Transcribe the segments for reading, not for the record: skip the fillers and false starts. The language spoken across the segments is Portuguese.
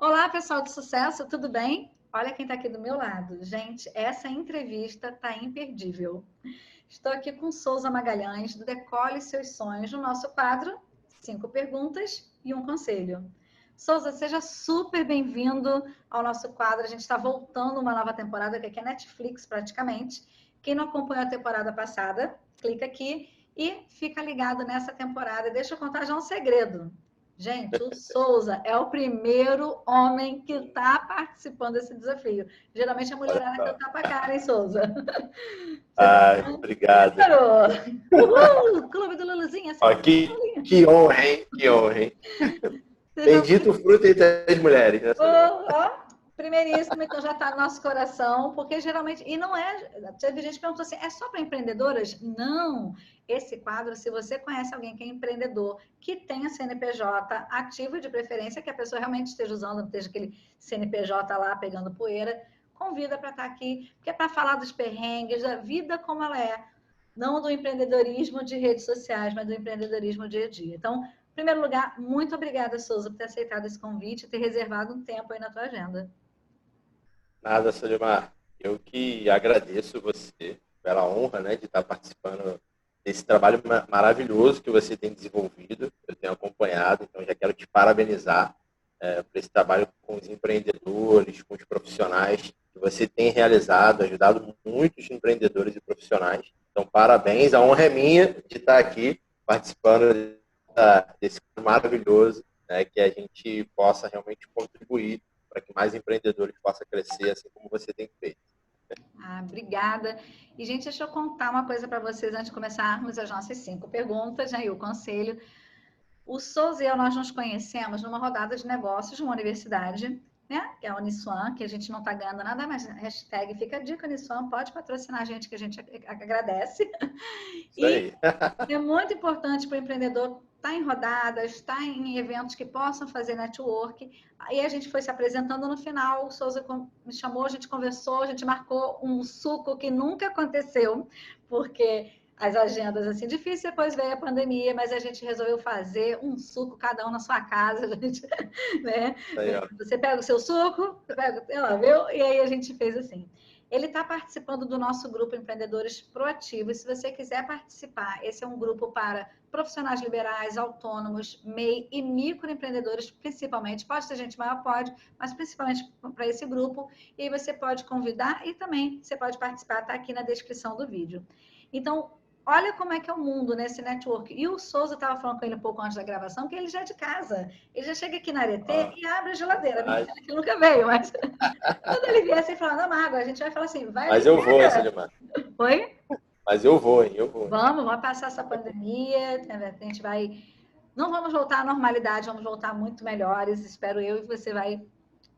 Olá, pessoal do sucesso, tudo bem? Olha quem está aqui do meu lado. Gente, essa entrevista está imperdível. Estou aqui com Souza Magalhães, do Decole Seus Sonhos, no nosso quadro 5 perguntas e um conselho. Souza, seja super bem-vindo ao nosso quadro. A gente está voltando uma nova temporada, que aqui é Netflix praticamente. Quem não acompanhou a temporada passada, clica aqui e fica ligado nessa temporada. Deixa eu contar já um segredo. Gente, o Souza é o primeiro homem que está participando desse desafio. Geralmente a Olha mulherada só. canta pra cara, hein, Souza? Você tá Ai, obrigado. Uhul! Clube do Luluzinha, Ó, sempre que honra, hein? Que honra, hein? seja Bendito o muito. fruto entre as mulheres, né, Oh, Solimar? ó, primeiríssimo, então já está no nosso coração, porque geralmente, e não é, teve gente que perguntou assim, é só para empreendedoras? Não, esse quadro, se você conhece alguém que é empreendedor, que tenha CNPJ ativo de preferência, que a pessoa realmente esteja usando, não esteja aquele CNPJ lá pegando poeira, convida para estar aqui, porque é para falar dos perrengues, da vida como ela é, não do empreendedorismo de redes sociais, mas do empreendedorismo dia a dia. Então, em primeiro lugar, muito obrigada, Souza, por ter aceitado esse convite e ter reservado um tempo aí na tua agenda. Nada, Solimar. Eu que agradeço você pela honra, né, de estar participando desse trabalho maravilhoso que você tem desenvolvido. Eu tenho acompanhado, então já quero te parabenizar por esse trabalho com os empreendedores, com os profissionais que você tem realizado, ajudado muitos empreendedores e profissionais. Então, parabéns. A honra é minha de estar aqui participando desse maravilhoso, né, que a gente possa realmente contribuir para que mais empreendedores possam crescer, assim como você tem feito. Ah, obrigada. E, gente, deixa eu contar uma coisa para vocês antes de começarmos as nossas 5 perguntas, né, e o conselho. O Souza e eu, nós nos conhecemos numa rodada de negócios de uma universidade, né? Que é a Uniswan, que a gente não está ganhando nada, mas hashtag fica a dica, Uniswan, pode patrocinar a gente, que a gente agradece. Isso E aí. é muito importante para o empreendedor estar em rodadas, estar em eventos que possam fazer network. Aí a gente foi se apresentando no final, o Souza me chamou, a gente conversou, a gente marcou um suco que nunca aconteceu, porque as agendas assim difíceis, depois veio a pandemia, mas a gente resolveu fazer um suco, cada um na sua casa, a gente, né? Isso aí, ó. Você pega o seu suco, você pega, ela viu? E aí a gente fez assim. Ele está participando do nosso grupo Empreendedores Proativos. Se você quiser participar, esse é um grupo para profissionais liberais, autônomos, MEI e microempreendedores, principalmente. Pode ter gente maior, pode, mas principalmente para esse grupo. E aí você pode convidar e também você pode participar, está aqui na descrição do vídeo. Então, olha como é que é o mundo nesse network. E o Souza estava falando com ele um pouco antes da gravação, que ele já é de casa. Ele já chega aqui na Aretê Ó, e abre a geladeira. verdade. Mentira, que nunca veio, mas quando ele vier assim falar, não, Mago, a gente vai falar assim, vai ali, Mas eu vou, pega. Solimar. Oi? Mas eu vou, hein? Eu vou. Hein? Vamos passar essa pandemia, a gente vai. Não vamos voltar à normalidade, vamos voltar muito melhores, espero eu, e você vai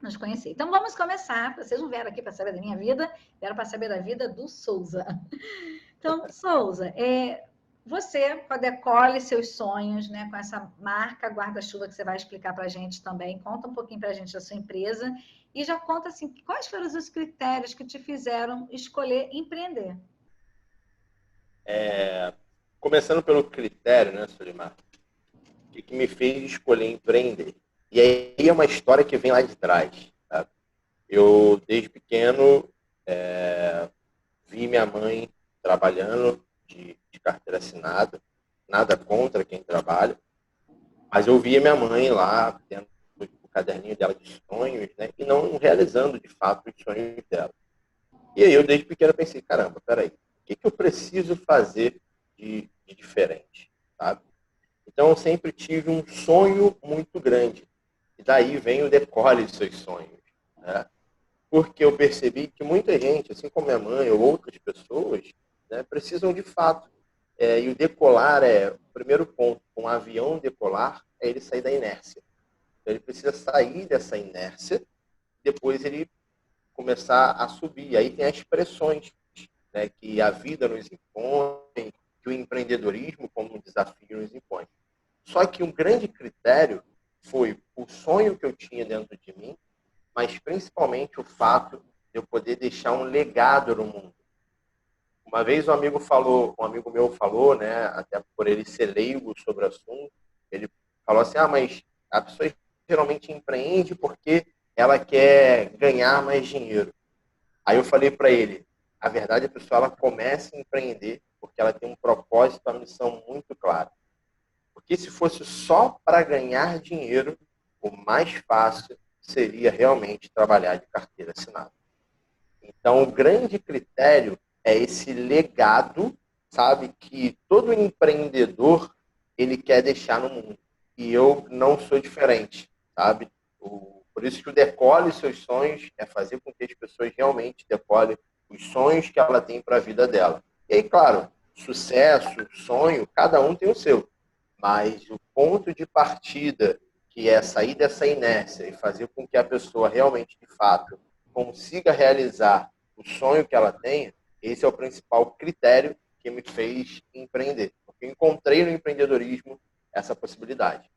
nos conhecer. Então vamos começar. Vocês não vieram aqui para saber da minha vida, vieram para saber da vida do Souza. Então, Souza, você decole seus sonhos, né, com essa marca guarda-chuva que você vai explicar para a gente também. Conta um pouquinho para a gente da sua empresa e já conta assim, quais foram os critérios que te fizeram escolher empreender. Começando pelo critério, né, Solimar? O que me fez escolher empreender? E aí é uma história que vem lá de trás. Tá? Eu, desde pequeno, vi minha mãe trabalhando de carteira assinada. Nada contra quem trabalha. Mas eu via minha mãe lá, tendo o caderninho dela de sonhos, né? E não realizando, de fato, os sonhos dela. E aí eu, desde pequeno, pensei, caramba, peraí, o que eu preciso fazer de diferente, sabe? Então, eu sempre tive um sonho muito grande. E daí vem o decore de seus sonhos, né? Porque eu percebi que muita gente, assim como minha mãe ou outras pessoas, né, precisam de fato. E o decolar o primeiro ponto, com um avião decolar, é ele sair da inércia. Então, ele precisa sair dessa inércia, depois ele começar a subir. Aí tem as pressões, né, que a vida nos impõe, que o empreendedorismo como um desafio nos impõe. Só que um grande critério foi o sonho que eu tinha dentro de mim, mas principalmente o fato de eu poder deixar um legado no mundo. Uma vez um amigo meu falou, né, até por ele ser leigo sobre o assunto, ele falou assim, mas a pessoa geralmente empreende porque ela quer ganhar mais dinheiro. Aí eu falei para ele, a verdade, a pessoa ela começa a empreender porque ela tem um propósito, uma missão muito clara. Porque se fosse só para ganhar dinheiro, o mais fácil seria realmente trabalhar de carteira assinada. Então, o grande critério é esse legado, sabe, que todo empreendedor ele quer deixar no mundo. E eu não sou diferente, sabe? Por isso que o Decole Seus Sonhos é fazer com que as pessoas realmente decolem os sonhos que ela tem para a vida dela. E aí, claro, sucesso, sonho, cada um tem o seu. Mas o ponto de partida, que é sair dessa inércia e fazer com que a pessoa realmente, de fato, consiga realizar o sonho que ela tenha, esse é o principal critério que me fez empreender. Porque eu encontrei no empreendedorismo essa possibilidade.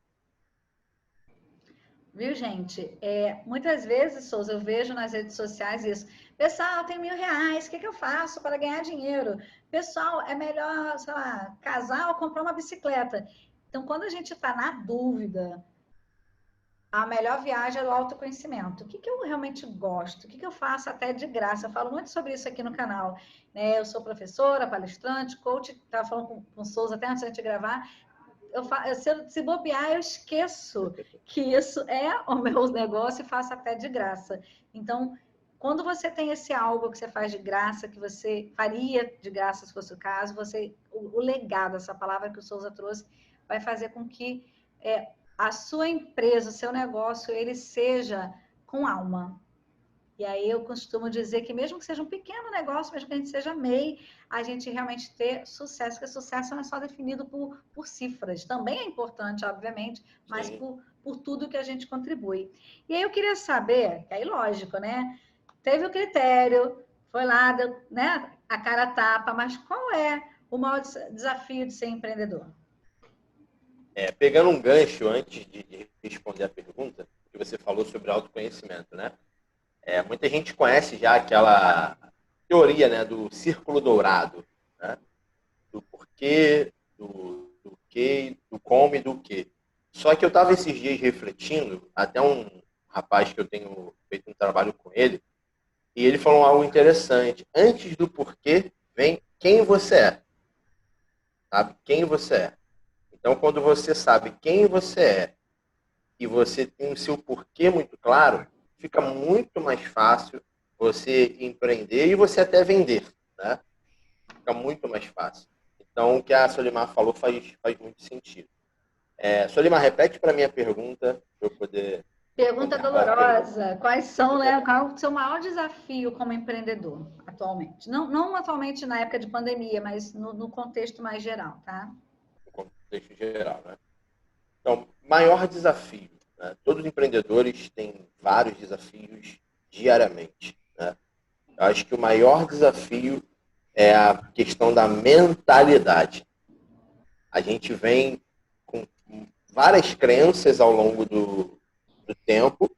Viu, gente? Muitas vezes, Souza, eu vejo nas redes sociais isso. Pessoal, tem R$ 1.000, o que eu faço para ganhar dinheiro? Pessoal, é melhor, sei lá, casar ou comprar uma bicicleta. Então, quando a gente está na dúvida, a melhor viagem é o autoconhecimento. O que eu realmente gosto? O que eu faço até de graça? Eu falo muito sobre isso aqui no canal. Né? Eu sou professora, palestrante, coach, estava falando com o Souza até antes de gravar. Se bobear, eu esqueço que isso é o meu negócio e faço até de graça. Então, quando você tem esse algo que você faz de graça, que você faria de graça se fosse o caso, o legado, essa palavra que o Souza trouxe, vai fazer com que a sua empresa, o seu negócio, ele seja com alma. E aí eu costumo dizer que mesmo que seja um pequeno negócio, mesmo que a gente seja MEI, a gente realmente ter sucesso, porque sucesso não é só definido por cifras. Também é importante, obviamente, mas por tudo que a gente contribui. E aí eu queria saber, que aí lógico, né? Teve o critério, foi lá, deu, né, a cara a tapa, mas qual é o maior desafio de ser empreendedor? Pegando um gancho antes de responder a pergunta, que você falou sobre autoconhecimento, né? Muita gente conhece já aquela teoria, né, do círculo dourado, né? Do porquê, do que, do como e do que. Só que eu estava esses dias refletindo, até um rapaz que eu tenho feito um trabalho com ele, e ele falou algo interessante. Antes do porquê, vem quem você é. Sabe? Quem você é. Então, quando você sabe quem você é e você tem o seu porquê muito claro, fica muito mais fácil você empreender e você até vender, né? Fica muito mais fácil. Então, o que a Solimar falou faz muito sentido. Solimar, repete para mim a pergunta, para eu poder Pergunta responder qual a pergunta. dolorosa. Quais são, né? Qual é o seu maior desafio como empreendedor atualmente? Não atualmente na época de pandemia, mas no contexto mais geral, tá? No contexto geral, né? Então, maior desafio, né? Todos os empreendedores têm vários desafios diariamente, né? Eu acho que o maior desafio é a questão da mentalidade. A gente vem com várias crenças ao longo do tempo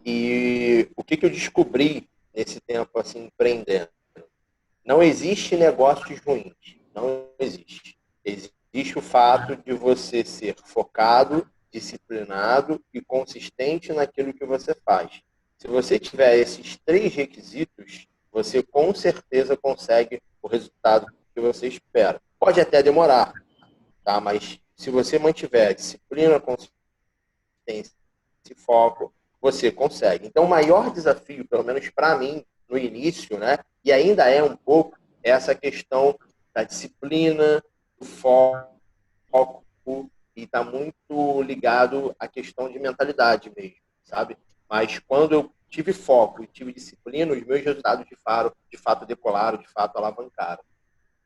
e o que eu descobri nesse tempo assim empreendendo? Não existe negócios ruins, não existe. Existe o fato de você ser focado, disciplinado e consistente naquilo que você faz. Se você tiver esses três requisitos, você com certeza consegue o resultado que você espera. Pode até demorar, tá? Mas se você mantiver disciplina, consistência e foco, você consegue. Então, o maior desafio, pelo menos para mim, no início, né, e ainda é um pouco, é essa questão da disciplina, do foco, e está muito ligado à questão de mentalidade mesmo, sabe? Mas quando eu tive foco e tive disciplina, os meus resultados de fato decolaram, de fato alavancaram.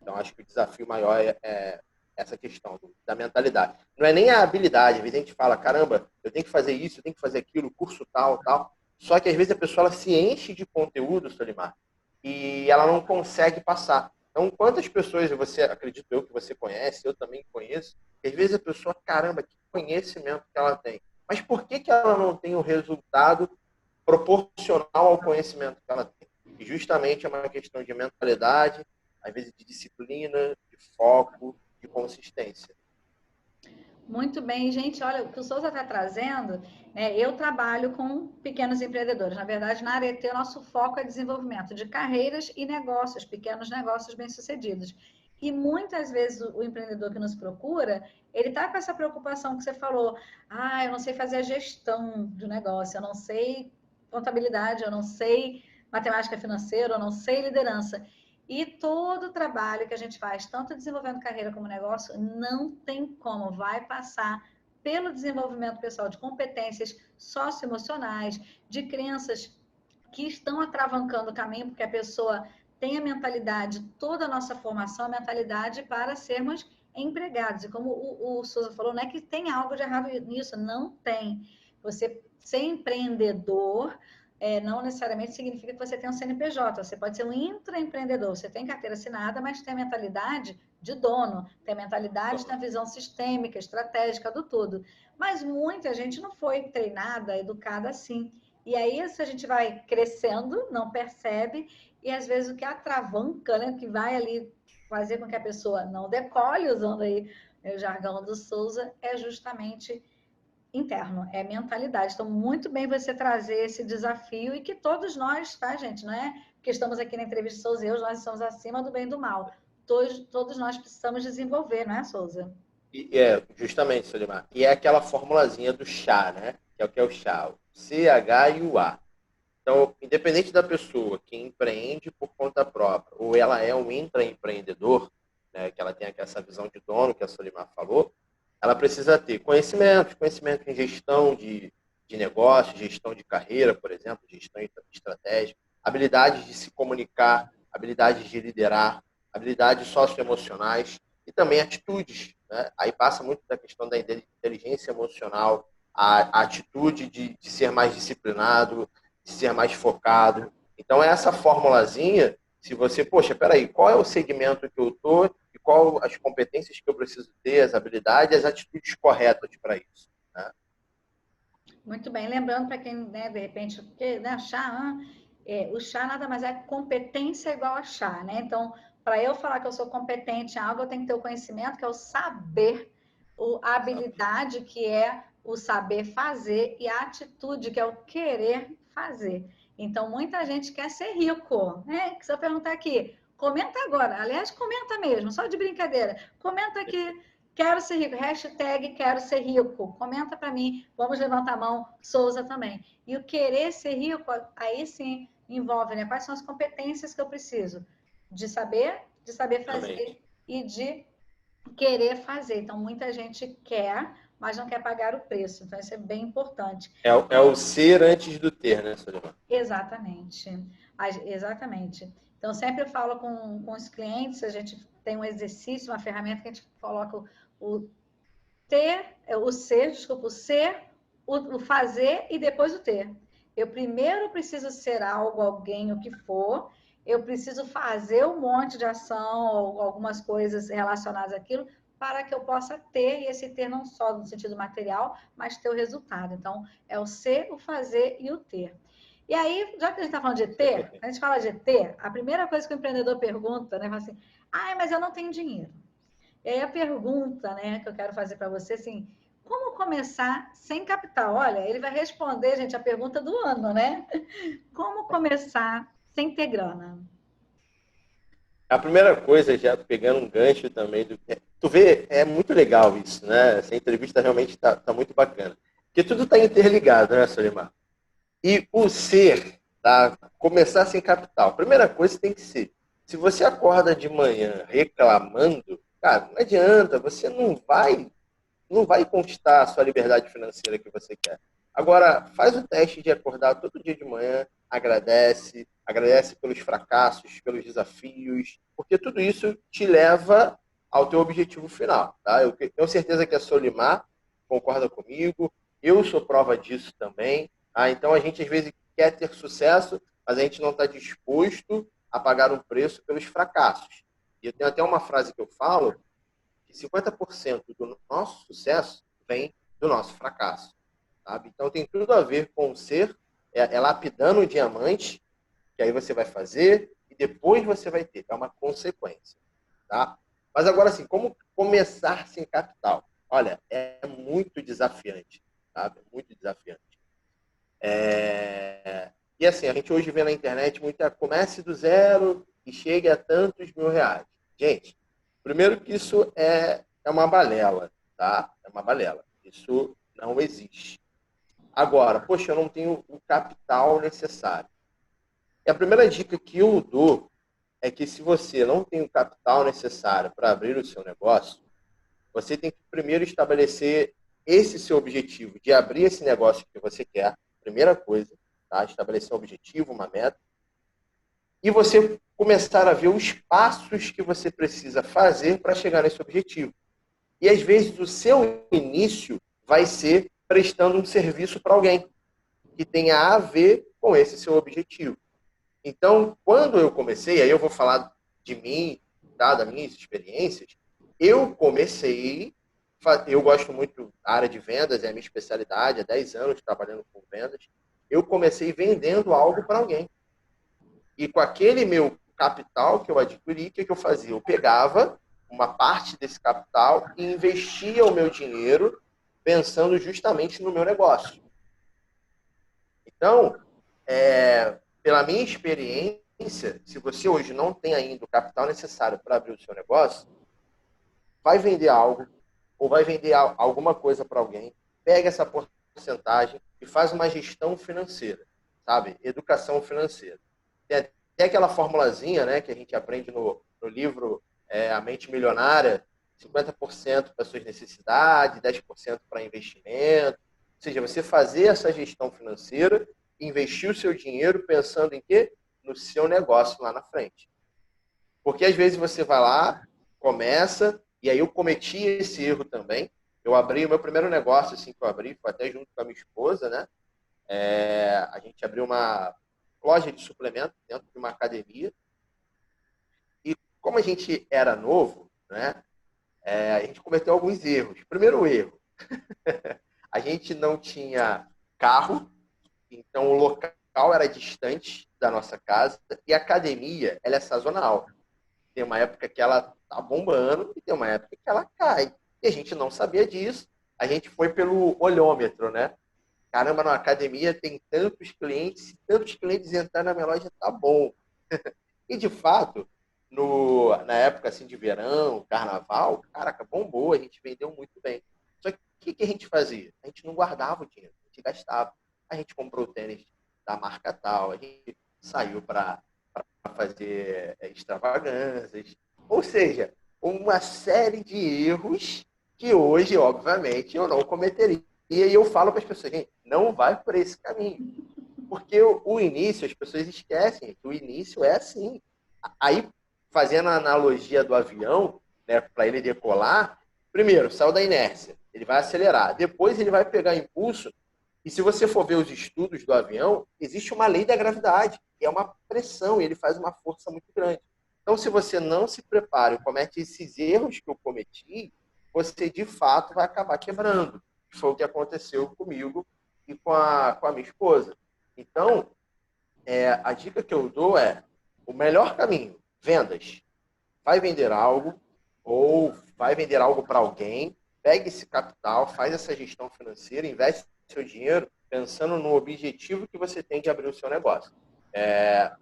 Então, acho que o desafio maior é essa questão da mentalidade. Não é nem a habilidade. Às vezes a gente fala, caramba, eu tenho que fazer isso, eu tenho que fazer aquilo, curso tal, tal. Só que às vezes a pessoa ela se enche de conteúdo, Solimar, e ela não consegue passar. Então, quantas pessoas você, acredito eu, que você conhece, eu também conheço, que às vezes a pessoa, caramba, que conhecimento que ela tem. Mas por que ela não tem o resultado proporcional ao conhecimento que ela tem? E justamente é uma questão de mentalidade, às vezes de disciplina, de foco, de consistência. Muito bem, gente. Olha, o que o Souza está trazendo, né? Eu trabalho com pequenos empreendedores. Na verdade, na Arete, o nosso foco é desenvolvimento de carreiras e negócios, pequenos negócios bem-sucedidos. E muitas vezes o empreendedor que nos procura, ele está com essa preocupação que você falou. Ah, eu não sei fazer a gestão do negócio, eu não sei contabilidade, eu não sei matemática financeira, eu não sei liderança. E todo o trabalho que a gente faz, tanto desenvolvendo carreira como negócio, não tem como, vai passar pelo desenvolvimento pessoal de competências socioemocionais, de crenças que estão atravancando o caminho, porque a pessoa tem a mentalidade, toda a nossa formação, a mentalidade para sermos empregados. E como o Souza falou, não é que tem algo de errado nisso, não tem. Você ser empreendedor não necessariamente significa que você tem um CNPJ, você pode ser um intraempreendedor, você tem carteira assinada, mas tem a mentalidade de dono, tem a mentalidade da visão sistêmica, estratégica do todo. Mas muita gente não foi treinada, educada assim. E aí, se a gente vai crescendo, não percebe, e às vezes o que atravanca, né, que vai ali fazer com que a pessoa não decole, usando aí o jargão do Souza, é justamente interno, é mentalidade. Então, muito bem você trazer esse desafio e que todos nós, tá, gente? Não é porque estamos aqui na entrevista Souza e eu, nós estamos acima do bem e do mal. Todos nós precisamos desenvolver, não é, Souza? E é, justamente, Solimar. E é aquela formulazinha do chá, né? Que é o chá, o CH e o A. Então, independente da pessoa que empreende por conta própria, ou ela é um intraempreendedor, né, que ela tem essa visão de dono que a Solimar falou, ela precisa ter conhecimento em gestão de negócio, gestão de carreira, por exemplo, gestão estratégica, habilidades de se comunicar, habilidades de liderar, habilidades socioemocionais e também atitudes. Né? Aí passa muito da questão da inteligência emocional, a atitude de ser mais disciplinado, de ser mais focado. Então, essa formulazinha, se você, poxa, peraí, qual é o segmento que eu estou e qual as competências que eu preciso ter, as habilidades, as atitudes corretas para isso. Né? Muito bem. Lembrando para quem, né, de repente, porque, né, chá, o chá nada mais é competência igual a chá, né? Então, para eu falar que eu sou competente em algo, eu tenho que ter o conhecimento, que é o saber, a habilidade, que é o saber fazer, e a atitude, que é o querer fazer. Então, muita gente quer ser rico, né? Se eu perguntar aqui, comenta agora. Aliás, comenta mesmo, só de brincadeira. Comenta aqui. Quero ser rico. Hashtag quero ser rico. Comenta para mim. Vamos levantar a mão. Souza também. E o querer ser rico, aí sim envolve, né? Quais são as competências que eu preciso? De saber Exatamente. fazer e de querer fazer. Então, muita gente quer, mas não quer pagar o preço. Então, isso é bem importante. É o ser antes do ter, né, Solimar? Exatamente. Exatamente. Então, sempre eu falo com os clientes, a gente tem um exercício, uma ferramenta que a gente coloca o ter, o ser, desculpa, o ser, o fazer e depois o ter. Eu primeiro preciso ser algo, alguém, o que for, eu preciso fazer um monte de ação ou algumas coisas relacionadas àquilo para que eu possa ter, e esse ter não só no sentido material, mas ter o resultado. Então, é o ser, o fazer e o ter. E aí, já que a gente está falando de ter, a gente fala de ter, a primeira coisa que o empreendedor pergunta, né, fala assim, ah, mas eu não tenho dinheiro. E aí a pergunta, né, que eu quero fazer para você, assim, como começar sem capital? Olha, ele vai responder, gente, a pergunta do ano, né? Como começar sem ter grana? A primeira coisa, já pegando um gancho também, tu vê, é muito legal isso, né? Essa entrevista realmente está muito bacana. Porque tudo está interligado, né, Solimar? E o ser, tá? Começar sem capital. Primeira coisa tem que ser. Se você acorda de manhã reclamando, cara, não adianta, você não vai conquistar a sua liberdade financeira que você quer. Agora, faz o teste de acordar todo dia de manhã, agradece pelos fracassos, pelos desafios, porque tudo isso te leva ao teu objetivo final. Tá? Eu tenho certeza que a Solimar concorda comigo, eu sou prova disso também. Tá? Então, a gente às vezes quer ter sucesso, mas a gente não está disposto a pagar um preço pelos fracassos. E eu tenho até uma frase que eu falo, que 50% do nosso sucesso vem do nosso fracasso. Sabe? Então tem tudo a ver com o ser, lapidando o diamante, que aí você vai fazer e depois você vai ter. É uma consequência. Tá? Mas agora sim, como começar sem capital? olha, é muito desafiante, sabe? Muito desafiante. E assim, a gente hoje vê na internet muita comece do zero e chegue a tantos mil reais. Gente, primeiro que isso é uma balela, tá? É uma balela. Isso não existe. Agora, poxa, eu não tenho o capital necessário. E a primeira dica que eu dou é que se você não tem o capital necessário para abrir o seu negócio, você tem que primeiro estabelecer esse seu objetivo de abrir esse negócio que você quer, primeira coisa, tá? Estabelecer um objetivo, uma meta, e você começar a ver os passos que você precisa fazer para chegar nesse objetivo. E às vezes o seu início vai ser prestando um serviço para alguém que tenha a ver com esse seu objetivo. Então, quando eu comecei, aí eu vou falar de mim, tá, das minhas experiências, eu comecei, eu gosto muito da área de vendas, é a minha especialidade, há 10 anos trabalhando com vendas, eu comecei vendendo algo para alguém. E com aquele meu capital que eu adquiri, o que eu fazia? Eu pegava uma parte desse capital e investia o meu dinheiro pensando justamente no meu negócio. Então, pela minha experiência, se você hoje não tem ainda o capital necessário para abrir o seu negócio, vai vender algo ou vai vender alguma coisa para alguém, pega essa porcentagem e faz uma gestão financeira, sabe? Educação financeira. Tem até aquela formulazinha, né, que a gente aprende no livro A Mente Milionária, 50% para suas necessidades, 10% para investimento. Ou seja, você fazer essa gestão financeira, investir o seu dinheiro pensando em quê? No seu negócio lá na frente. Porque às vezes você vai lá, começa, e aí eu cometi esse erro também. Eu abri o meu primeiro negócio, assim, que eu abri, foi até junto com a minha esposa, né? A gente abriu uma loja de suplemento dentro de uma academia. E como a gente era novo, né? A gente cometeu alguns erros. Primeiro erro, a gente não tinha carro, então o local era distante da nossa casa e a academia, ela é sazonal. Tem uma época que ela tá bombando e tem uma época que ela cai. E a gente não sabia disso. A gente foi pelo olhômetro, né? Caramba, na academia tem tantos clientes entrando na minha loja, tá bom. E de fato, na época assim de verão, carnaval, caraca, bombou, a gente vendeu muito bem. Só que o que a gente fazia? A gente não guardava o dinheiro, a gente gastava. A gente comprou o tênis da marca tal, a gente saiu para fazer extravagâncias. Ou seja, uma série de erros que hoje, obviamente, eu não cometeria. E eu falo para as pessoas, gente, não vai por esse caminho. Porque o início, as pessoas esquecem que o início é assim. Aí, fazendo a analogia do avião, né, para ele decolar, primeiro, saiu da inércia, ele vai acelerar. Depois ele vai pegar impulso. E se você for ver os estudos do avião, existe uma lei da gravidade, que é uma pressão, e ele faz uma força muito grande. Então, se você não se prepara e comete esses erros que eu cometi, você de fato vai acabar quebrando. Foi o que aconteceu comigo e com a minha esposa. Então, a dica que eu dou é o melhor caminho, vendas. Vai vender algo ou vai vender algo para alguém, pegue esse capital, faz essa gestão financeira, investe seu dinheiro pensando no objetivo que você tem de abrir o seu negócio.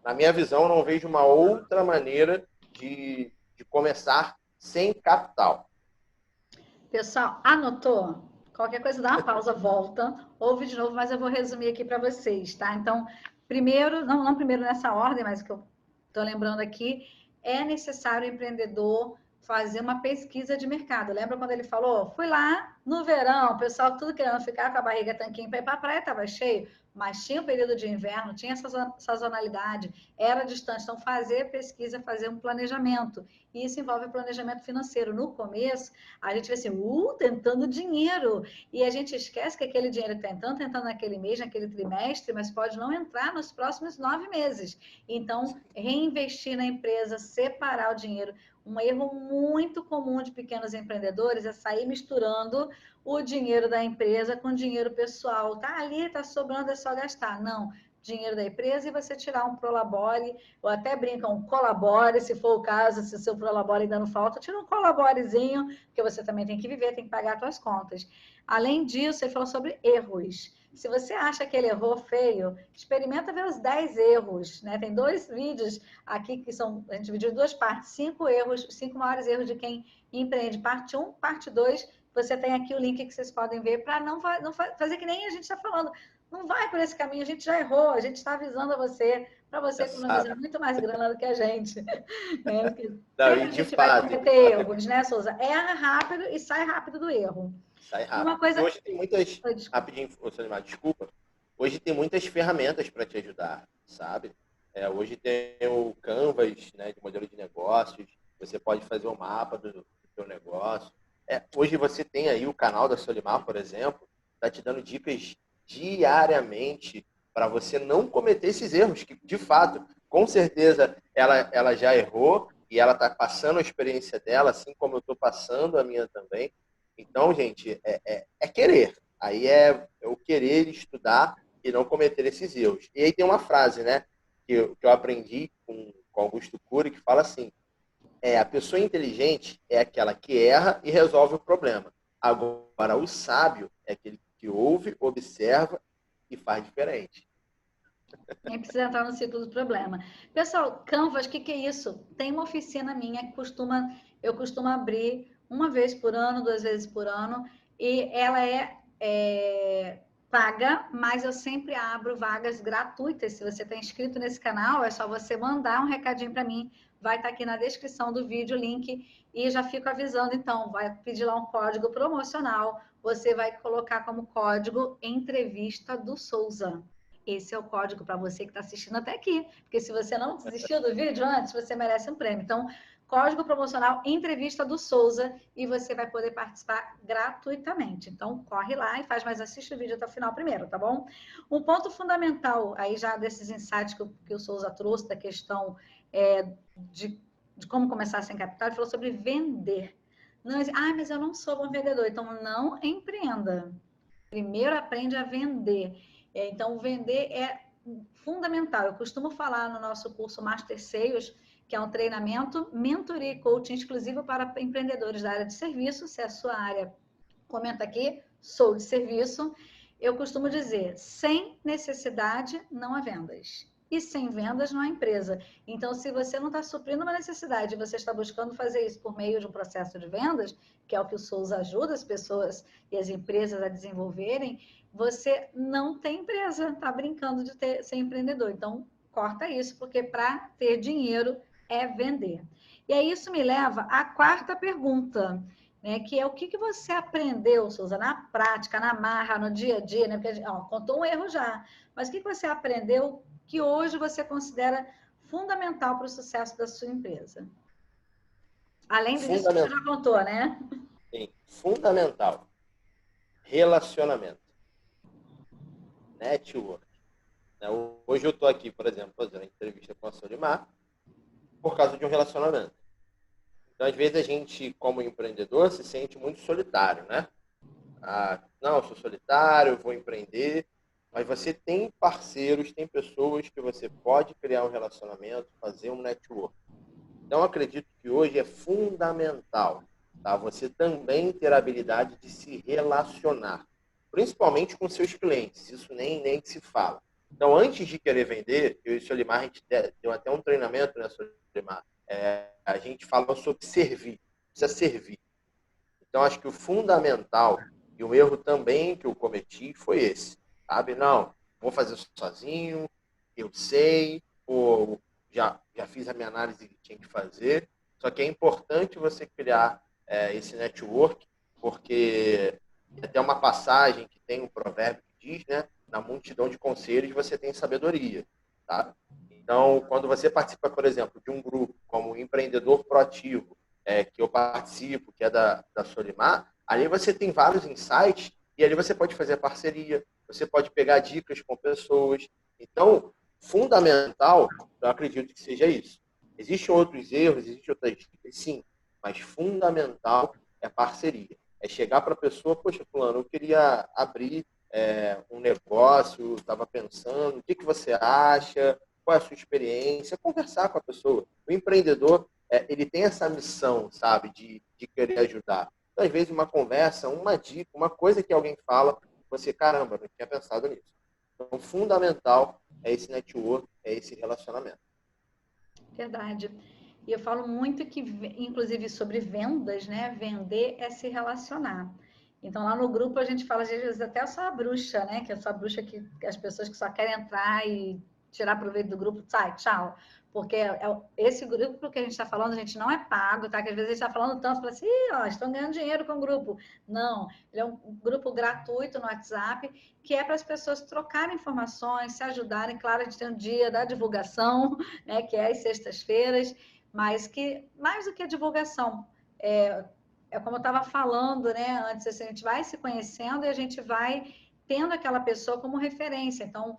Na minha visão, eu não vejo uma outra maneira de começar sem capital. Pessoal, anotou? Qualquer coisa, dá uma pausa, volta, ouve de novo, mas eu vou resumir aqui para vocês, tá? Então, primeiro, não primeiro nessa ordem, mas que eu estou lembrando aqui, é necessário o empreendedor fazer uma pesquisa de mercado. Lembra quando ele falou? Fui lá no verão, o pessoal tudo querendo ficar com a barriga tanquinho para ir para a praia, estava cheio, mas tinha o período de inverno, tinha sazonalidade, era distante. Então, fazer pesquisa, fazer um planejamento. E isso envolve planejamento financeiro. No começo, a gente vê assim, tentando dinheiro. E a gente esquece que aquele dinheiro que está tentando naquele mês, naquele trimestre, mas pode não entrar nos próximos 9 meses. Então, reinvestir na empresa, separar o dinheiro. Um erro muito comum de pequenos empreendedores é sair misturando o dinheiro da empresa com o dinheiro pessoal. Tá ali, tá sobrando, é só gastar. Não. dinheiro da empresa e você tirar um Prolabore, ou até brinca um colabore, se for o caso, se o seu Prolabore ainda não falta, tira um colaborezinho, porque você também tem que viver, tem que pagar as suas contas. Além disso, ele falou sobre erros. Se você acha que ele errou feio, experimenta ver os 10 erros, né? Tem 2 vídeos aqui que são, a gente dividiu em 2 partes, 5 erros, 5 maiores erros de quem empreende, parte 1, parte 2. Você tem aqui o link que vocês podem ver para não fazer que nem a gente está falando. Não vai por esse caminho, a gente já errou, a gente está avisando a você, para você economizar muito mais grana do que a gente. Né? Porque Não, sempre e a de gente vai fato, cometer erros, né, Souza? Erra rápido e sai rápido do erro. sai E uma rápido. E coisa. hoje tem muitas. Rapidinho, Solimar, desculpa. Hoje tem muitas ferramentas para te ajudar, sabe? Hoje tem o Canvas, né, de modelo de negócios. Você pode fazer o mapa do seu negócio. Hoje você tem aí o canal da Solimar, por exemplo, está te dando dicas diariamente para você não cometer esses erros, que de fato, com certeza, ela já errou e ela está passando a experiência dela, assim como eu estou passando a minha também. Então, gente, é querer. Aí é o querer estudar e não cometer esses erros. E aí tem uma frase, né, que eu aprendi com Augusto Cury, que fala assim, a pessoa inteligente é aquela que erra e resolve o problema. Agora, o sábio é aquele que ouve, observa e faz diferente. Nem precisa entrar no ciclo do problema. Pessoal, Canvas, o que é isso? Tem uma oficina minha que eu costumo abrir uma vez por ano, 2 vezes por ano, e ela paga, mas eu sempre abro vagas gratuitas. Se você está inscrito nesse canal, é só você mandar um recadinho para mim, vai estar aqui na descrição do vídeo o link, e já fico avisando, então, vai pedir lá um código promocional, você vai colocar como código Entrevista do Souza. Esse é o código para você que está assistindo até aqui. Porque se você não desistiu do vídeo antes, você merece um prêmio. Então, código promocional Entrevista do Souza e você vai poder participar gratuitamente. Então, corre lá e faz, mas assiste o vídeo até o final primeiro, tá bom? Um ponto fundamental aí já desses insights que o Souza trouxe, da questão de como começar sem capital, ele falou sobre vender. Não, mas eu não sou bom vendedor. Então, não empreenda. Primeiro aprende a vender. Então, vender é fundamental. Eu costumo falar no nosso curso Master Sales, que é um treinamento, mentoria e coaching exclusivo para empreendedores da área de serviço. Se é a sua área, comenta aqui, sou de serviço. Eu costumo dizer, sem necessidade não há vendas. E sem vendas não há empresa. Então, se você não está suprindo uma necessidade, você está buscando fazer isso por meio de um processo de vendas, que é o que o Souza ajuda as pessoas e as empresas a desenvolverem, você não tem empresa, está brincando de ser empreendedor. Então, corta isso, porque para ter dinheiro é vender. E aí isso me leva à quarta pergunta, né, que é o que você aprendeu, Souza, na prática, na marra, no dia a dia, né? Porque, contou um erro já, mas o que você aprendeu que hoje você considera fundamental para o sucesso da sua empresa? Além disso que você já contou, né? Sim, fundamental. Relacionamento. Network. Hoje eu estou aqui, por exemplo, fazendo entrevista com a Solimar por causa de um relacionamento. Então, às vezes, a gente, como empreendedor, se sente muito solitário, né? Não, eu sou solitário, vou empreender. Mas você tem parceiros, tem pessoas que você pode criar um relacionamento, fazer um network. Então, acredito que hoje é fundamental, tá? Você também ter a habilidade de se relacionar, principalmente com seus clientes. Isso nem se fala. Então, antes de querer vender, eu e o Solimar, a gente deu até um treinamento, né, Solimar? A gente fala sobre servir. Precisa servir. Então, acho que o fundamental e o erro também que eu cometi foi esse. Sabe? Não, vou fazer sozinho, eu sei, ou já fiz a minha análise que tinha que fazer. Só que é importante você criar esse network, porque até uma passagem que tem um provérbio que diz, né? Na multidão de conselhos você tem sabedoria. Tá? Então, quando você participa, por exemplo, de um grupo como o Empreendedor Proativo, que eu participo, que é da Solimar, ali você tem vários insights e ali você pode fazer parceria, você pode pegar dicas com pessoas. Então, fundamental, eu acredito que seja isso. Existem outros erros, existem outras dicas, sim, mas fundamental é parceria. É chegar para a pessoa, poxa, fulano, eu queria abrir um negócio, estava pensando, o que você acha, qual é a sua experiência, conversar com a pessoa. O empreendedor, ele tem essa missão, sabe, de querer ajudar. Então, às vezes, uma conversa, uma dica, uma coisa que alguém fala, você, caramba, não tinha pensado nisso. Então, fundamental é esse network, é esse relacionamento. Verdade. E eu falo muito que, inclusive, sobre vendas, né? Vender é se relacionar. Então, lá no grupo, a gente fala, às vezes, até eu sou a bruxa, né? Que eu sou a bruxa que as pessoas que só querem entrar e tirar proveito do grupo, sai, tchau. Porque esse grupo que a gente está falando, a gente não é pago, tá? Que às vezes a gente está falando tanto, fala assim, ó, estão ganhando dinheiro com o grupo. Não, ele é um grupo gratuito no WhatsApp, que é para as pessoas trocarem informações, se ajudarem. Claro, a gente tem um dia da divulgação, né? Que é às sextas-feiras, mas que, mais do que a divulgação, é como eu estava falando, né, antes, assim, a gente vai se conhecendo e a gente vai tendo aquela pessoa como referência. Então,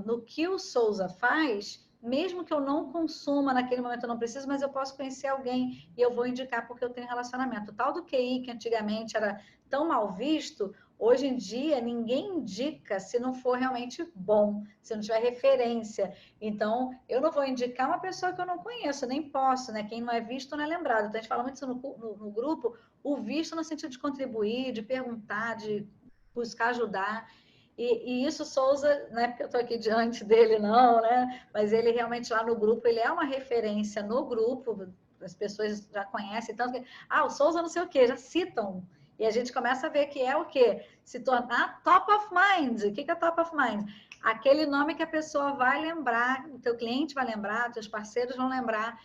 no que o Souza faz, mesmo que eu não consuma naquele momento, eu não preciso, mas eu posso conhecer alguém e eu vou indicar porque eu tenho relacionamento. O tal do QI, que antigamente era tão mal visto, hoje em dia ninguém indica se não for realmente bom, se não tiver referência. Então, eu não vou indicar uma pessoa que eu não conheço, nem posso, né? Quem não é visto não é lembrado. Então, a gente fala muito isso no grupo, o visto no sentido de contribuir, de perguntar, de buscar ajudar. E isso, Souza, não é porque eu estou aqui diante dele, não, né? Mas ele realmente lá no grupo, ele é uma referência no grupo, as pessoas já conhecem, tanto que, o Souza não sei o quê, já citam. E a gente começa a ver que é o quê? Se tornar top of mind. O que é top of mind? Aquele nome que a pessoa vai lembrar, o teu cliente vai lembrar, teus parceiros vão lembrar,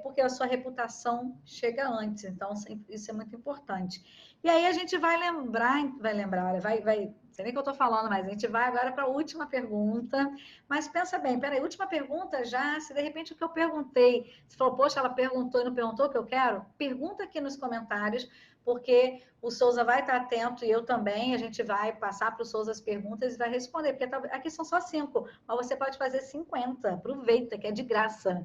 porque a sua reputação chega antes. Então, isso é muito importante. E aí a gente vai lembrar, olha, vai, sei nem o que eu estou falando, mas a gente vai agora para a última pergunta. Mas pensa bem, peraí, última pergunta já, se de repente o que eu perguntei, se falou, poxa, ela perguntou e não perguntou o que eu quero, pergunta aqui nos comentários, porque o Souza vai estar atento e eu também, a gente vai passar para o Souza as perguntas e vai responder, porque aqui são só 5, mas você pode fazer 50, aproveita, que é de graça.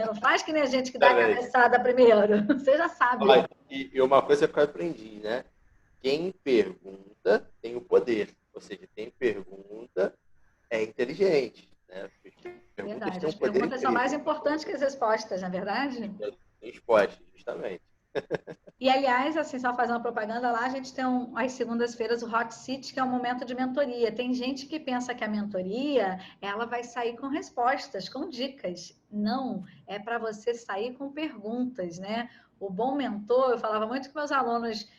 Não faz que nem a gente que dá a cabeçada primeiro, você já sabe. Olha, e uma coisa que eu aprendi, né? Quem pergunta tem o poder, ou seja, quem pergunta é inteligente, né? Verdade, as perguntas são mais importantes que as respostas, na é verdade? Respostas, justamente. E, aliás, assim, só fazer uma propaganda lá, a gente tem às segundas-feiras o Hot Seat, que é um momento de mentoria. Tem gente que pensa que a mentoria, ela vai sair com respostas, com dicas. Não, é para você sair com perguntas, né? O bom mentor, eu falava muito com meus alunos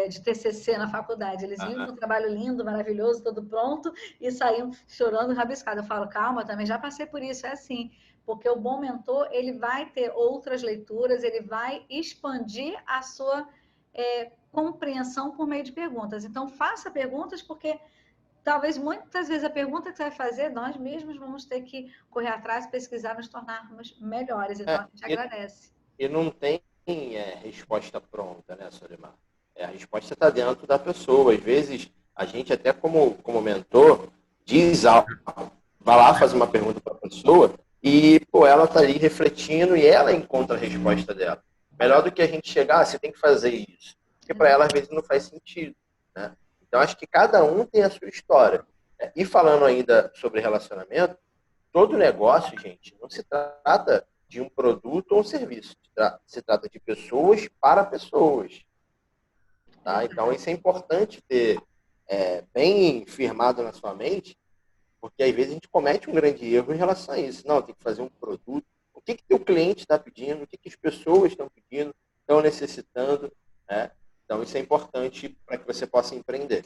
de TCC na faculdade, eles vinham com um trabalho lindo, maravilhoso, todo pronto, e saíam chorando, rabiscado. Eu falo, calma, também já passei por isso, é assim. Porque o bom mentor, ele vai ter outras leituras, ele vai expandir a sua compreensão por meio de perguntas. Então, faça perguntas, porque talvez muitas vezes a pergunta que você vai fazer, nós mesmos vamos ter que correr atrás, pesquisar, nos tornarmos melhores. Então, a gente agradece. E não tem resposta pronta, né, Solimar? A resposta está dentro da pessoa. Às vezes, a gente até como mentor, diz algo, vai lá, faz uma pergunta para a pessoa e, pô, ela está ali refletindo e ela encontra a resposta dela. Melhor do que a gente chegar, você tem que fazer isso. Porque para ela, às vezes, não faz sentido, né? Então, acho que cada um tem a sua história. E falando ainda sobre relacionamento, todo negócio, gente, não se trata de um produto ou um serviço. Se trata de pessoas para pessoas. Tá? Então, isso é importante ter bem firmado na sua mente, porque às vezes a gente comete um grande erro em relação a isso. Não, tem que fazer um produto. O que o cliente está pedindo? O que as pessoas estão pedindo? Estão necessitando? Né? Então, isso é importante para que você possa empreender.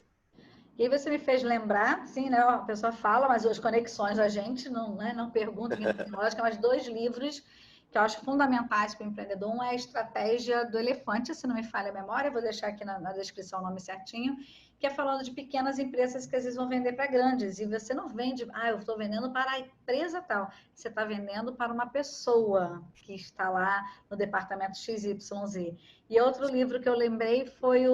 E aí você me fez lembrar, sim, né? A pessoa fala, mas as conexões a gente não pergunta, lógica, mas 2 livros que eu acho fundamentais para o empreendedor. Um é a Estratégia do Elefante, se não me falha a memória, eu vou deixar aqui na descrição o nome certinho, que é falando de pequenas empresas que às vezes vão vender para grandes. E você não vende, eu estou vendendo para a empresa tal. Você está vendendo para uma pessoa que está lá no departamento XYZ. E outro livro que eu lembrei foi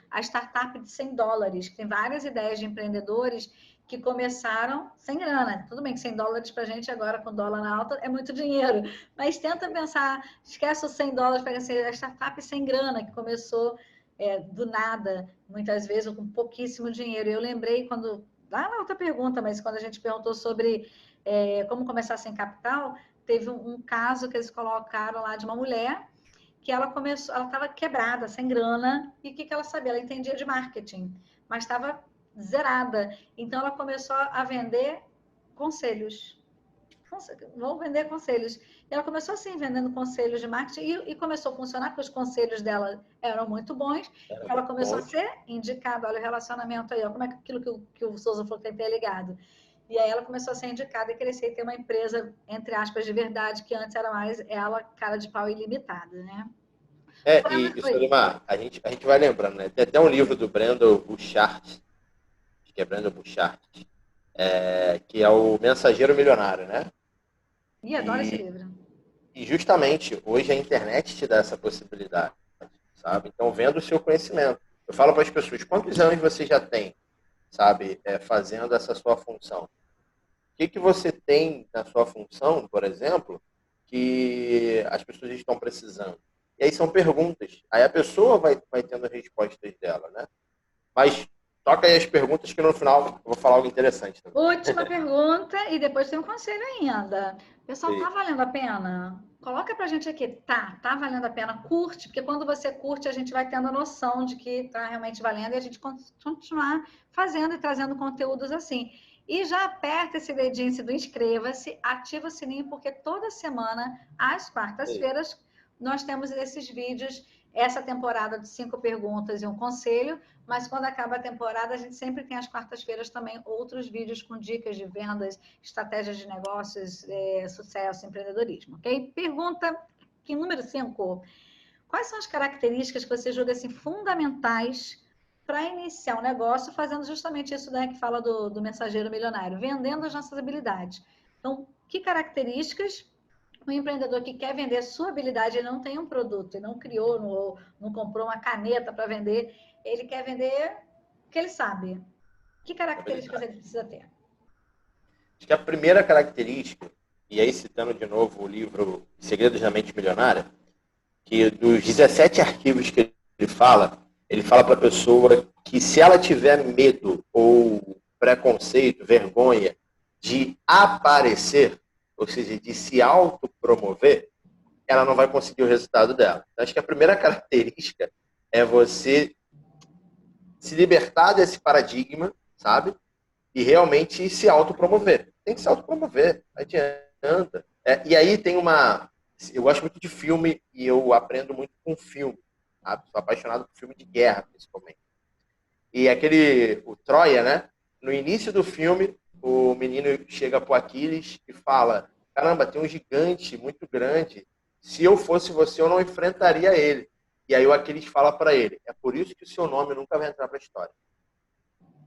a startup de $100, que tem várias ideias de empreendedores que começaram sem grana. Tudo bem que $100 para a gente agora, com dólar na alta, é muito dinheiro. Mas tenta pensar, esquece os $100, pega assim, a startup sem grana, que começou do nada, muitas vezes, ou com pouquíssimo dinheiro. Eu lembrei quando, lá na outra pergunta, mas quando a gente perguntou sobre como começar sem capital, teve um caso que eles colocaram lá de uma mulher que ela estava quebrada, sem grana, e o que ela sabia? Ela entendia de marketing, mas estava zerada. Então ela começou a vender conselhos. Vou vender conselhos. E ela começou assim, vendendo conselhos de marketing e começou a funcionar, porque os conselhos dela eram muito bons. Era Ela muito começou a bom. ser indicada, olha o relacionamento aí, ó, como é que aquilo que o Souza falou que tem ligado. E aí ela começou a ser indicada e crescer e ter uma empresa, entre aspas, de verdade, que antes era mais ela, cara de pau ilimitada, né? E Solimar, a gente vai lembrando, né? Tem até um livro do Brandon Burchard, acho que é Brandon Burchard, que é o Mensageiro Milionário, né? Ih, adoro esse E, livro. e justamente hoje a internet te dá essa possibilidade, sabe? Então, vendo o seu conhecimento. Eu falo para as pessoas, quantos anos você já tem, sabe, fazendo essa sua função? O que você tem na sua função, por exemplo, que as pessoas estão precisando? E aí são perguntas. Aí a pessoa vai tendo as respostas dela, né? Mas toca aí as perguntas que no final eu vou falar algo interessante também. Última pergunta e depois tem um conselho ainda. Pessoal, Sim. tá valendo a pena? Coloca pra gente aqui, tá valendo a pena, curte, porque quando você curte, a gente vai tendo a noção de que tá realmente valendo e a gente continuar fazendo e trazendo conteúdos assim. E já aperta esse dedinho do inscreva-se, ativa o sininho, porque toda semana, às quartas-feiras, nós temos esses vídeos, essa temporada de 5 perguntas e um conselho, mas quando acaba a temporada, a gente sempre tem às quartas-feiras também outros vídeos com dicas de vendas, estratégias de negócios, sucesso, empreendedorismo, ok? Pergunta que número 5. Quais são as características que você julga assim, fundamentais para iniciar um negócio, fazendo justamente isso, né, que fala do mensageiro milionário, vendendo as nossas habilidades. Então, que características um empreendedor que quer vender sua habilidade, ele não tem um produto, ele não criou, não comprou uma caneta para vender, ele quer vender o que ele sabe. Que características ele precisa ter? Acho que a primeira característica, e aí citando de novo o livro Segredos da Mente Milionária, que dos 17 arquivos que ele fala para a pessoa que se ela tiver medo ou preconceito, vergonha de aparecer, ou seja, de se autopromover, ela não vai conseguir o resultado dela. Então, acho que a primeira característica é você se libertar desse paradigma, sabe? E realmente se autopromover. Tem que se autopromover, não adianta. E aí tem uma... Eu gosto muito de filme e eu aprendo muito com filme. Sabe? Sou apaixonado por filme de guerra, principalmente. E o Troia, né? No início do filme, o menino chega pro Aquiles e fala: caramba, tem um gigante muito grande. Se eu fosse você, eu não enfrentaria ele. E aí o Aquiles fala para ele: é por isso que o seu nome nunca vai entrar para a história.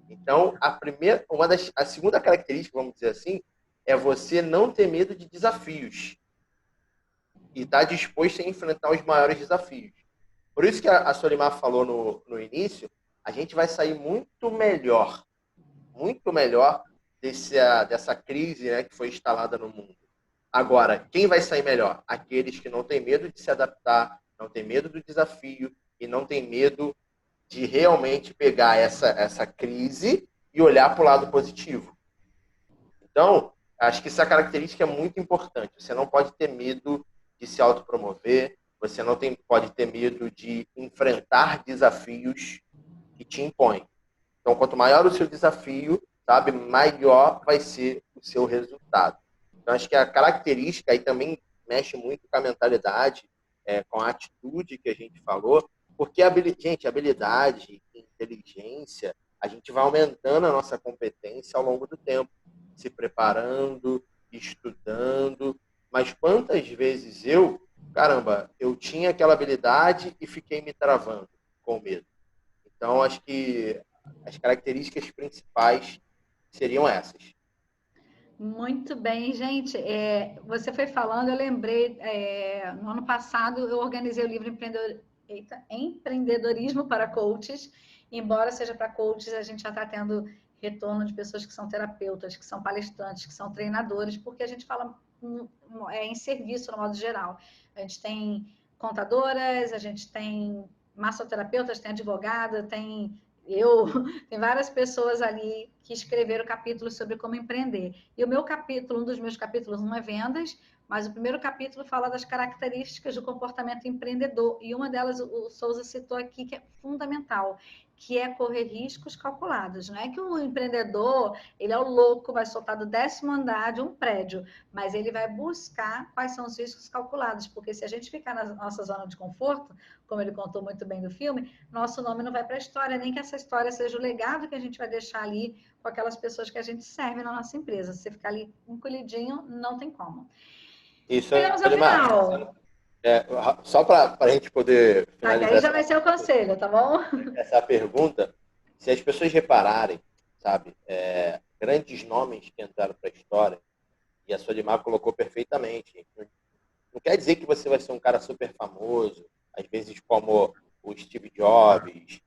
Então, a segunda característica, vamos dizer assim, é você não ter medo de desafios e estar disposto a enfrentar os maiores desafios. Por isso que a Solimar falou no início, a gente vai sair muito melhor dessa crise, né, que foi instalada no mundo. Agora, quem vai sair melhor? Aqueles que não têm medo de se adaptar, não têm medo do desafio e não têm medo de realmente pegar essa crise e olhar para o lado positivo. Então, acho que essa característica é muito importante. Você não pode ter medo de se autopromover, você não pode ter medo de enfrentar desafios que te impõem. Então, quanto maior o seu desafio, sabe, maior vai ser o seu resultado. Então, acho que a característica aí também mexe muito com a mentalidade, com a atitude que a gente falou, porque, gente, habilidade, inteligência, a gente vai aumentando a nossa competência ao longo do tempo, se preparando, estudando. Mas quantas vezes caramba, eu tinha aquela habilidade e fiquei me travando com medo. Então, acho que as características principais seriam essas. Muito bem, gente. Você foi falando, eu lembrei, no ano passado eu organizei o livro Empreendedorismo para Coaches. Embora seja para coaches, a gente já está tendo retorno de pessoas que são terapeutas, que são palestrantes, que são treinadores, porque a gente fala em serviço no modo geral. A gente tem contadoras, a gente tem massoterapeutas, tem advogada, tem eu, tem várias pessoas ali que escreveram capítulos sobre como empreender. E o meu capítulo, um dos meus capítulos não é vendas, mas o primeiro capítulo fala das características do comportamento empreendedor. E uma delas o Souza citou aqui, que é fundamental, que é correr riscos calculados. Não é que o empreendedor, ele é o louco, vai soltar do 10º andar de um prédio, mas ele vai buscar quais são os riscos calculados, porque se a gente ficar na nossa zona de conforto, como ele contou muito bem no filme, nosso nome não vai para a história, nem que essa história seja o legado que a gente vai deixar ali com aquelas pessoas que a gente serve na nossa empresa. Se você ficar ali encolhidinho, não tem como. Isso, Chegamos ao Elimar, final. só para a gente poder Tá, que finalizar aí já vai ser o conselho, tá bom? essa pergunta, se as pessoas repararem, sabe, grandes nomes que entraram para a história, e a Solimar colocou perfeitamente, não quer dizer que você vai ser um cara super famoso, às vezes como o Steve Jobs,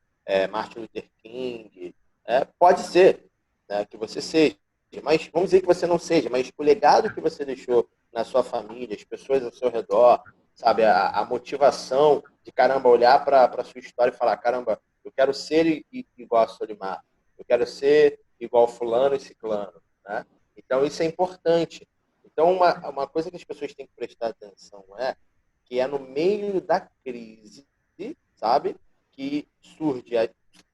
Martin Luther King, pode ser, né, que você seja, mas vamos dizer que você não seja, mas o legado que você deixou na sua família, as pessoas ao seu redor, sabe, a motivação de, caramba, olhar para a sua história e falar, caramba, eu quero ser igual a Solimar, eu quero ser igual fulano e ciclano, né? Então, isso é importante. Então, uma coisa que as pessoas têm que prestar atenção que é no meio da crise, sabe, que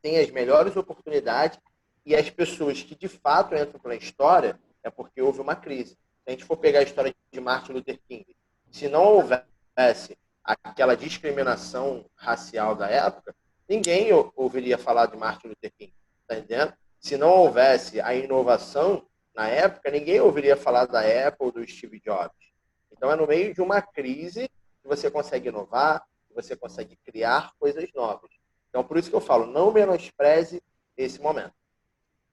tem as melhores oportunidades e as pessoas que de fato entram na história é porque houve uma crise. Se a gente for pegar a história de Martin Luther King, se não houvesse aquela discriminação racial da época, ninguém ouviria falar de Martin Luther King, tá entendendo? Se não houvesse a inovação na época, ninguém ouviria falar da Apple ou do Steve Jobs. Então, é no meio de uma crise que você consegue inovar, que você consegue criar coisas novas. Então, por isso que eu falo, não menospreze esse momento.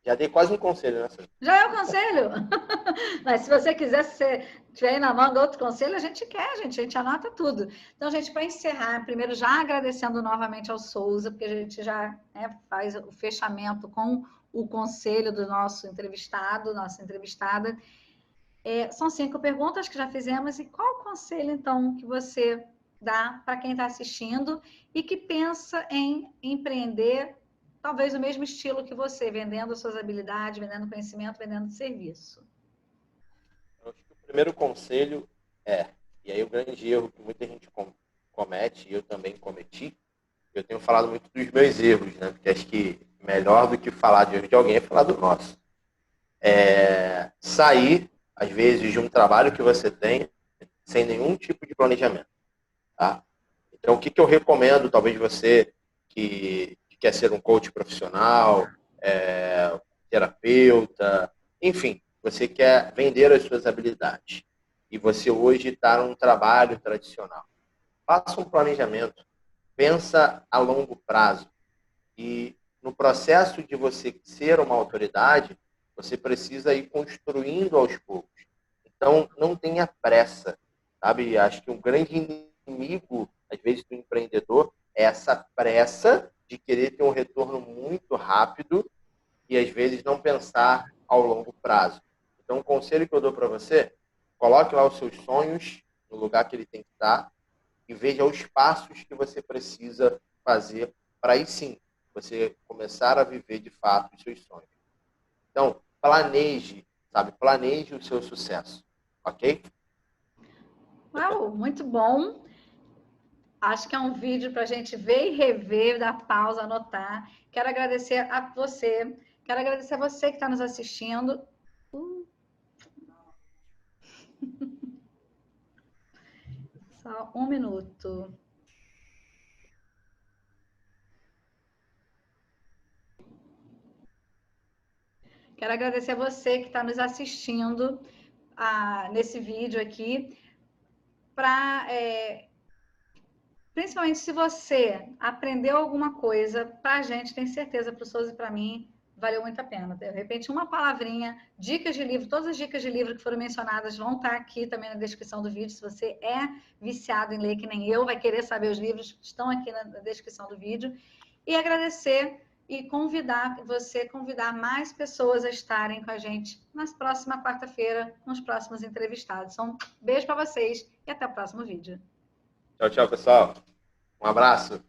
Já dei quase um conselho, né, Sônia? Já é o conselho. Mas se você quiser, se você tiver aí na manga outro conselho, a gente quer, gente. A gente anota tudo. Então, gente, para encerrar, primeiro já agradecendo novamente ao Souza, porque a gente já faz o fechamento com o conselho do nosso entrevistado, nossa entrevistada. São 5 perguntas que já fizemos. E qual o conselho, então, que você dá para quem está assistindo e que pensa em empreender talvez o mesmo estilo que você, vendendo suas habilidades, vendendo conhecimento, vendendo serviço? Eu acho que o primeiro conselho e aí o grande erro que muita gente comete, e eu também cometi, eu tenho falado muito dos meus erros, né? Porque acho que melhor do que falar de erro de alguém é falar do nosso. Sair, às vezes, de um trabalho que você tem sem nenhum tipo de planejamento. Tá? Então, o que eu recomendo, talvez você que quer ser um coach profissional, terapeuta, enfim, você quer vender as suas habilidades e você hoje está num trabalho tradicional. Faça um planejamento, pensa a longo prazo e no processo de você ser uma autoridade, você precisa ir construindo aos poucos. Então, não tenha pressa, sabe? Acho que um grande inimigo, às vezes, do empreendedor é essa pressa de querer ter um retorno muito rápido e, às vezes, não pensar ao longo prazo. Então, o conselho que eu dou para você, coloque lá os seus sonhos no lugar que ele tem que estar e veja os passos que você precisa fazer para aí sim você começar a viver de fato os seus sonhos. Então, planeje, sabe? Planeje o seu sucesso, ok? Uau, muito bom. Acho que é um vídeo para a gente ver e rever, dar pausa, anotar. Quero agradecer a você. Quero agradecer a você que está nos assistindo. Só um minuto. Quero agradecer a você que está nos assistindo nesse vídeo aqui. Principalmente se você aprendeu alguma coisa, para a gente, tenho certeza, para o Souza e para mim, valeu muito a pena. De repente, uma palavrinha, dicas de livro, todas as dicas de livro que foram mencionadas vão estar aqui também na descrição do vídeo. Se você é viciado em ler, que nem eu, vai querer saber os livros, estão aqui na descrição do vídeo. E agradecer e convidar mais pessoas a estarem com a gente na próxima quarta-feira, nos próximos entrevistados. Então, beijo para vocês e até o próximo vídeo. Tchau, tchau, pessoal. Um abraço.